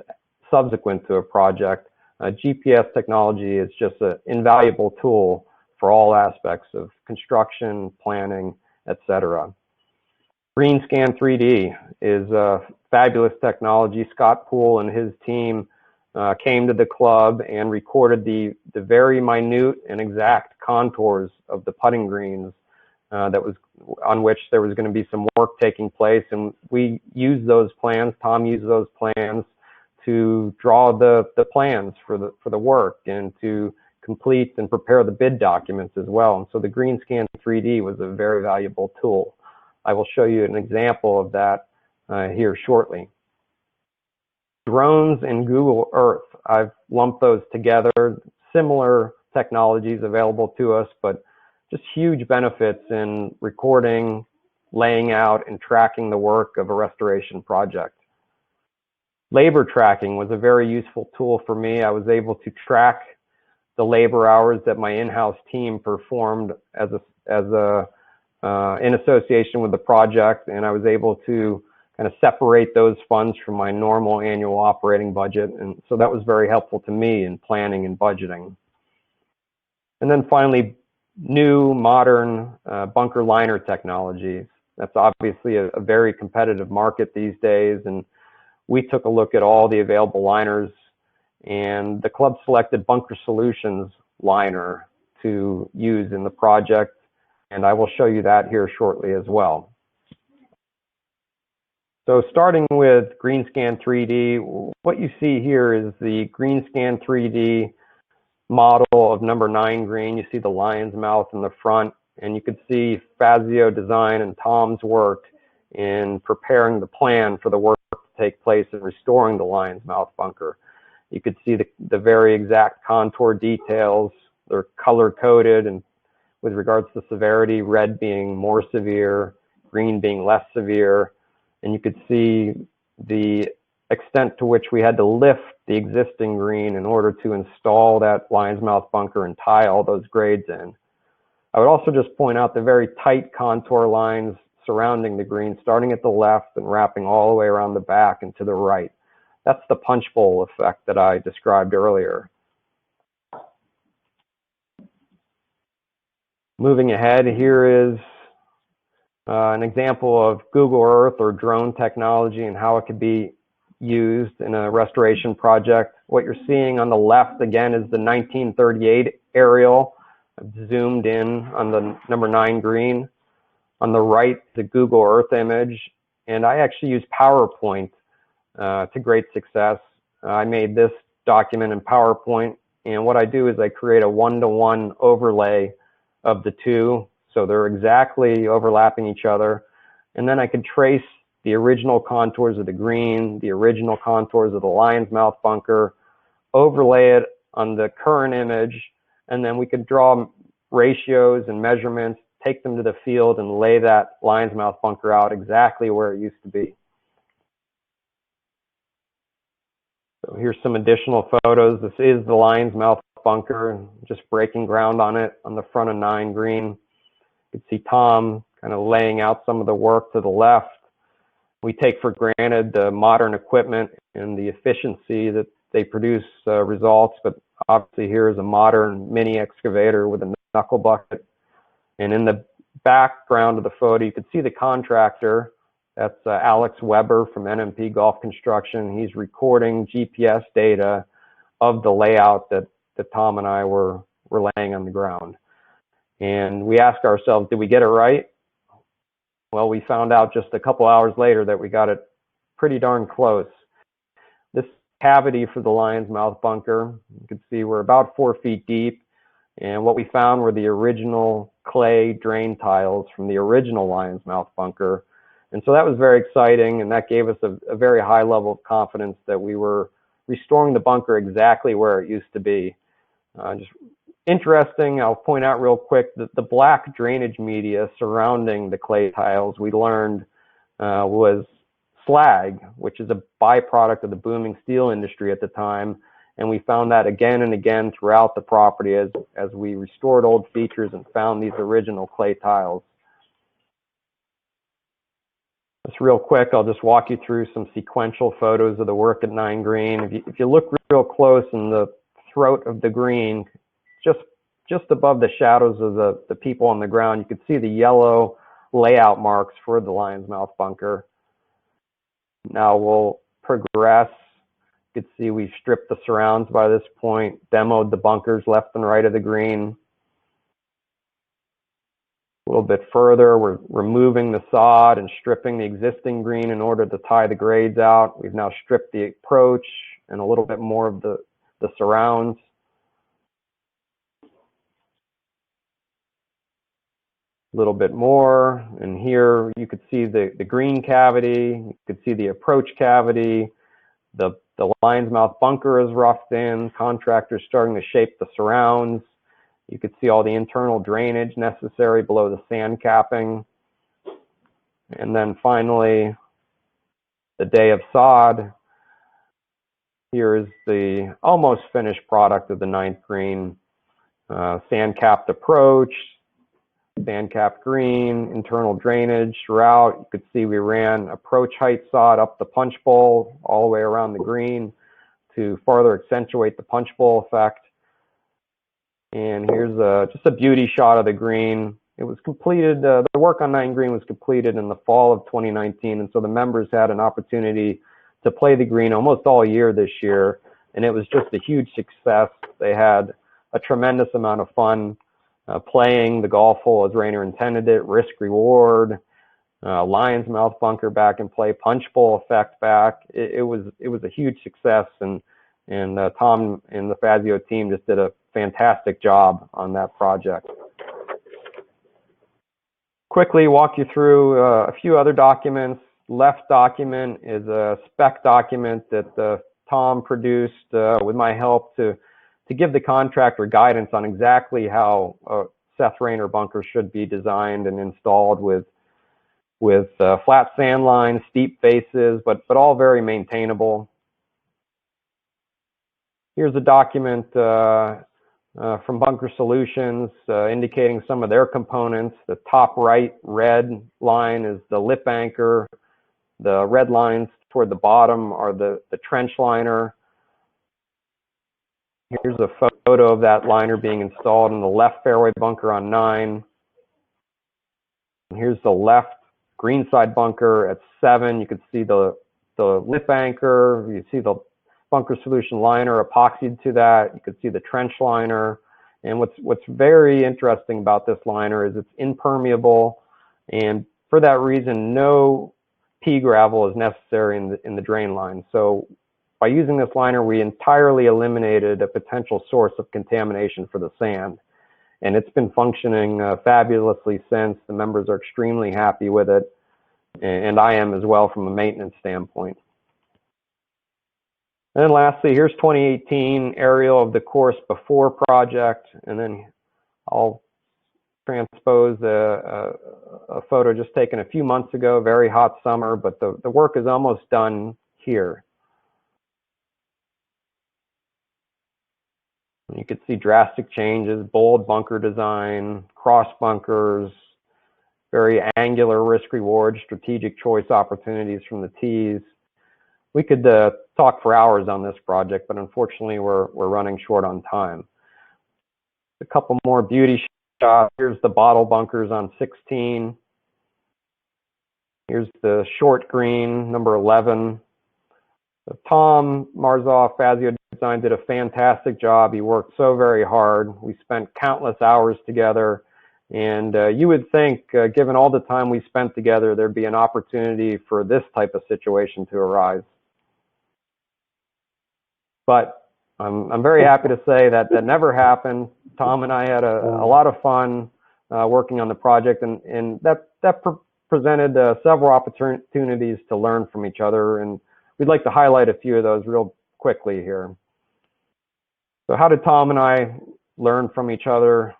subsequent to a project. GPS technology is just an invaluable tool for all aspects of construction, planning, etc. GreenScan 3D is a fabulous technology. Scott Poole and his team came to the club and recorded the very minute and exact contours of the putting greens on which there was going to be some work taking place, and we used those plans. Tom used those plans to draw the plans for the work and to complete and prepare the bid documents as well. And so the GreenScan 3D was a very valuable tool. I will show you an example of that here shortly. Drones and Google Earth, I've lumped those together. Similar technologies available to us, but just huge benefits in recording, laying out, and tracking the work of a restoration project. Labor tracking was a very useful tool for me. I was able to track the labor hours that my in-house team performed in association with the project, and I was able to kind of separate those funds from my normal annual operating budget, and so that was very helpful to me in planning and budgeting. And then finally, new modern bunker liner technologies. That's obviously a very competitive market these days, and we took a look at all the available liners, and the club selected Bunker Solutions liner to use in the project. and I will show you that here shortly as well. So starting with GreenScan 3D, what you see here is the GreenScan 3D model of number 9 green. You see the lion's mouth in the front, and you could see Fazio Design and Tom's work in preparing the plan for the work to take place in restoring the lion's mouth bunker. You could see the very exact contour details. They're color coded, and with regards to severity, red being more severe, green being less severe. And you could see the extent to which we had to lift the existing green in order to install that lion's mouth bunker and tie all those grades in. I would also just point out the very tight contour lines surrounding the green, starting at the left and wrapping all the way around the back and to the right. That's the punch bowl effect that I described earlier. Moving ahead, here is an example of Google Earth or drone technology and how it could be used in a restoration project. What you're seeing on the left, again, is the 1938 aerial. I've zoomed in on the number 9 green. On the right, the Google Earth image. And I actually used PowerPoint to great success. I made this document in PowerPoint. And what I do is I create a one-to-one overlay of the two. So they're exactly overlapping each other. And then I could trace the original contours of the green, the original contours of the lion's mouth bunker, overlay it on the current image, and then we could draw ratios and measurements, take them to the field, and lay that lion's mouth bunker out exactly where it used to be. So here's some additional photos. This is the lion's mouth bunker, just breaking ground on it on the front of 9 green. You can see Tom kind of laying out some of the work to the left. We take for granted the modern equipment and the efficiency that they produce results, but obviously here is a modern mini excavator with a knuckle bucket. And in the background of the photo, you can see the contractor. That's Alex Weber from NMP Golf Construction. He's recording GPS data of the layout that Tom and I were laying on the ground. And we asked ourselves, did we get it right? Well, we found out just a couple hours later that we got it pretty darn close. This cavity for the lion's mouth bunker, you can see we're about 4 feet deep. And what we found were the original clay drain tiles from the original lion's mouth bunker. And so that was very exciting, and that gave us a very high level of confidence that we were restoring the bunker exactly where it used to be. Just interesting, I'll point out real quick that the black drainage media surrounding the clay tiles we learned was slag, which is a byproduct of the booming steel industry at the time. And we found that again and again throughout the property as we restored old features and found these original clay tiles. Just real quick, I'll just walk you through some sequential photos of the work at 9 green. If you look real close in the throat of the green, just above the shadows of the people on the ground, you could see the yellow layout marks for the lion's mouth bunker. Now we'll progress. You can see we've stripped the surrounds by this point, demoed the bunkers left and right of the green. A little bit further, we're removing the sod and stripping the existing green in order to tie the grades out. We've now stripped the approach and a little bit more of the surrounds. A little bit more, and here you could see the green cavity, you could see the approach cavity, the lion's mouth bunker is roughed in, contractors starting to shape the surrounds. You could see all the internal drainage necessary below the sand capping. And then finally, the day of sod. Here is the almost finished product of the 9th green. Sand-capped approach, sand-capped green, internal drainage throughout. You could see we ran approach height sod up the punch bowl all the way around the green to further accentuate the punch bowl effect. And here's just a beauty shot of the green. It was completed, the work on 9 green was completed in the fall of 2019, and so the members had an opportunity to play the green almost all year this year, and it was just a huge success. They had a tremendous amount of fun playing the golf hole as Raynor intended it, risk reward, lion's mouth bunker back in play, punch bowl effect back. It was a huge success, and Tom and the Fazio team just did a fantastic job on that project. Quickly walk you through a few other documents. Left document is a spec document that Tom produced with my help to give the contractor guidance on exactly how Seth Raynor bunkers should be designed and installed with flat sand lines, steep faces, but all very maintainable. Here's a document from Bunker Solutions indicating some of their components. The top right red line is the lip anchor. The red lines toward the bottom are the trench liner. Here's a photo of that liner being installed in the left fairway bunker on 9. And here's the left greenside bunker at 7. You can see the lip anchor. You see the Bunker Solution liner epoxied to that. You can see the trench liner. And what's very interesting about this liner is it's impermeable, and for that reason, no pea gravel is necessary in the drain line. So by using this liner, we entirely eliminated a potential source of contamination for the sand. And it's been functioning fabulously since. The members are extremely happy with it, and I am as well from a maintenance standpoint. And then lastly, here's 2018 aerial of the course before project, and then I'll transpose a photo just taken a few months ago, very hot summer, but the work is almost done here. You can see drastic changes, bold bunker design, cross bunkers, very angular risk reward, strategic choice opportunities from the tees. We could talk for hours on this project, but unfortunately we're running short on time. A couple more beauty shots. Here's the bottle bunkers on 16. Here's the short green, number 11. So Tom Marzolf, Fazio Design, did a fantastic job. He worked so very hard. We spent countless hours together, and you would think, given all the time we spent together, there'd be an opportunity for this type of situation to arise. But I'm very happy to say that never happened. Tom and I had a lot of fun working on the project, and that presented several opportunities to learn from each other, and we'd like to highlight a few of those real quickly here. So how did Tom and I learn from each other?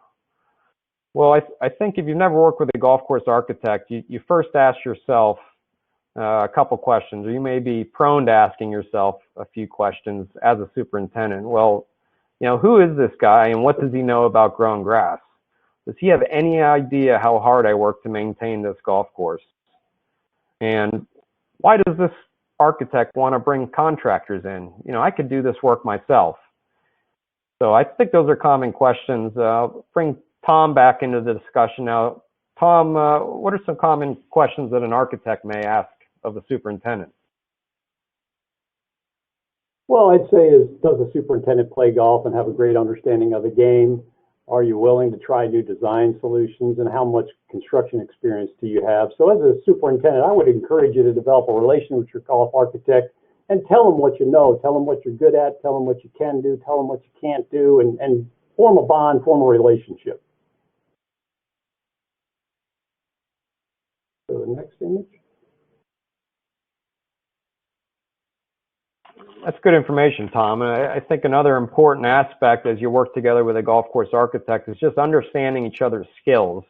Well, I think if you've never worked with a golf course architect, you first ask yourself a couple questions, or you may be prone to asking yourself a few questions as a superintendent. Well, who is this guy and what does he know about growing grass? Does he have any idea how hard I work to maintain this golf course? And why does this architect want to bring contractors in? I could do this work myself. So I think those are common questions. I'll bring Tom back into the discussion now. Tom, what are some common questions that an architect may ask of the superintendent? Well, I'd say does the superintendent play golf and have a great understanding of the game? Are you willing to try new design solutions, and how much construction experience do you have? So as a superintendent, I would encourage you to develop a relation with your golf architect and tell them what you know, tell them what you're good at, tell them what you can do, tell them what you can't do, and form a bond, form a relationship. So the next image. That's good information, Tom. And I think another important aspect as you work together with a golf course architect is just understanding each other's skills.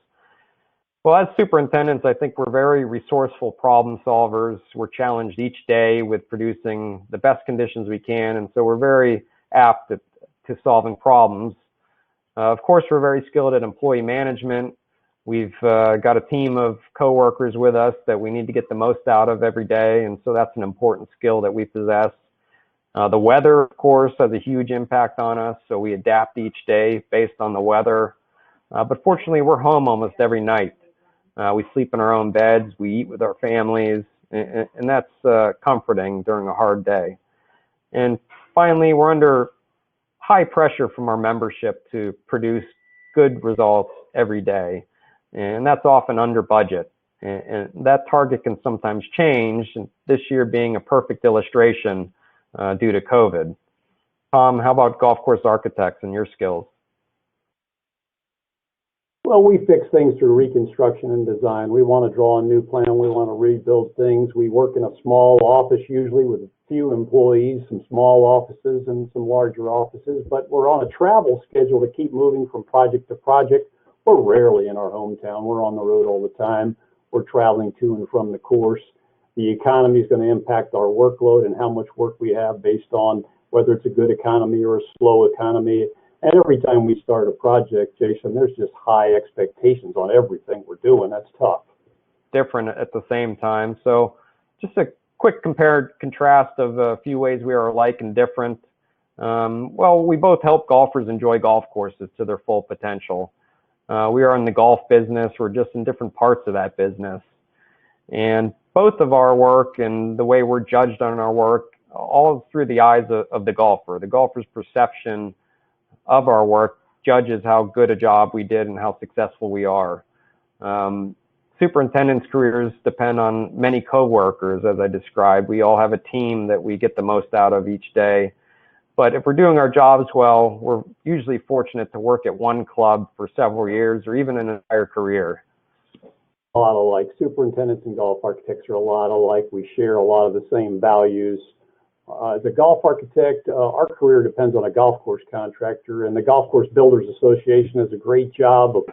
Well, as superintendents, I think we're very resourceful problem solvers. We're challenged each day with producing the best conditions we can, and so we're very apt to solving problems. Of course, we're very skilled at employee management. We've got a team of coworkers with us that we need to get the most out of every day, and so that's an important skill that we possess. The weather, of course, has a huge impact on us, so we adapt each day based on the weather. But fortunately, we're home almost every night. We sleep in our own beds, we eat with our families, and that's comforting during a hard day. And finally, we're under high pressure from our membership to produce good results every day. And that's often under budget. And that target can sometimes change, this year being a perfect illustration due to COVID. Tom, how about golf course architects and your skills? Well, we fix things through reconstruction and design. We want to draw a new plan. We want to rebuild things. We work in a small office, usually with a few employees, some small offices and some larger offices, but we're on a travel schedule to keep moving from project to project. We're rarely in our hometown. We're on the road all the time. We're traveling to and from the course. The economy is going to impact our workload and how much work we have based on whether it's a good economy or a slow economy. And every time we start a project, Jason, there's just high expectations on everything we're doing. That's tough. Different at the same time. So just a quick contrast of a few ways we are alike and different. Well, we both help golfers enjoy golf courses to their full potential. We are in the golf business. We're just in different parts of that business. And both of our work and the way we're judged on our work, all through the eyes of the golfer. The golfer's perception of our work judges how good a job we did and how successful we are. Superintendents' careers depend on many co-workers, as I described. We all have a team that we get the most out of each day. But if we're doing our jobs well, we're usually fortunate to work at one club for several years or even an entire career. A lot alike. Superintendents and golf architects are a lot alike. We share a lot of the same values. As a golf architect, our career depends on a golf course contractor, and the Golf Course Builders Association does a great job of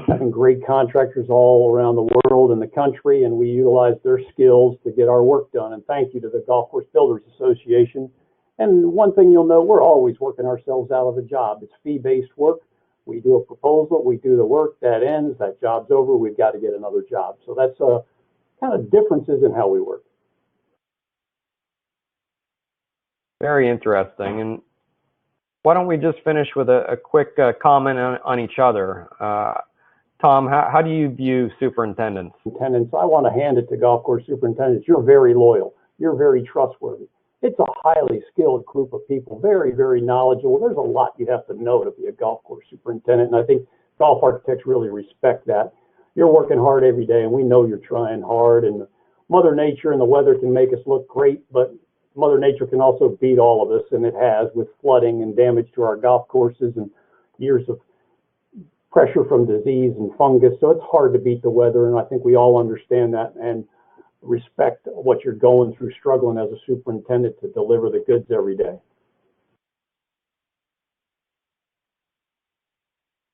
having great contractors all around the world and the country, and we utilize their skills to get our work done. And thank you to the Golf Course Builders Association. And one thing you'll know, we're always working ourselves out of a job. It's fee-based work. We do a proposal, we do the work, that ends, that job's over, we've got to get another job. So that's kind of differences in how we work. Very interesting. And why don't we just finish with a quick comment on each other? Tom, how do you view superintendents? Superintendents, I want to hand it to golf course superintendents. You're very loyal. You're very trustworthy. It's a highly skilled group of people, very, very knowledgeable. There's a lot you have to know to be a golf course superintendent, and I think golf architects really respect that. You're working hard every day, and we know you're trying hard, and Mother Nature and the weather can make us look great, but Mother Nature can also beat all of us, and it has, with flooding and damage to our golf courses and years of pressure from disease and fungus. So it's hard to beat the weather, and I think we all understand that and respect what you're going through, struggling as a superintendent to deliver the goods every day.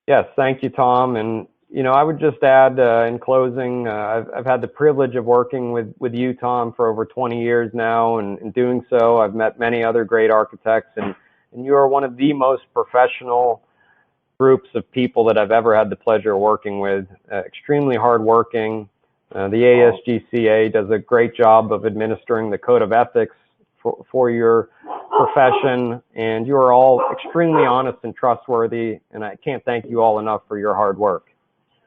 Yes, thank you, Tom. And I would just add in closing, I've had the privilege of working with you, Tom, for over 20 years now, and in doing so, I've met many other great architects, and you are one of the most professional groups of people that I've ever had the pleasure of working with. Extremely hardworking. The ASGCA does a great job of administering the code of ethics for your profession, and you are all extremely honest and trustworthy, and I can't thank you all enough for your hard work.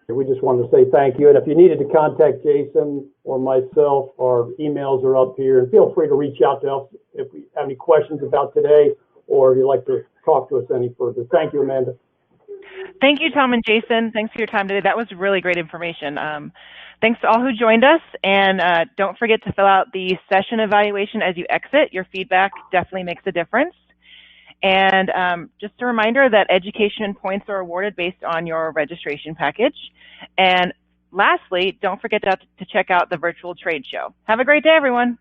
We just wanted to say thank you, and if you needed to contact Jason or myself, our emails are up here, and feel free to reach out to us if we have any questions about today or if you'd like to talk to us any further. Thank you, Amanda. Thank you, Tom and Jason. Thanks for your time today. That was really great information. Thanks to all who joined us, and don't forget to fill out the session evaluation as you exit. Your feedback definitely makes a difference. And just a reminder that education points are awarded based on your registration package. And lastly, don't forget to check out the virtual trade show. Have a great day, everyone.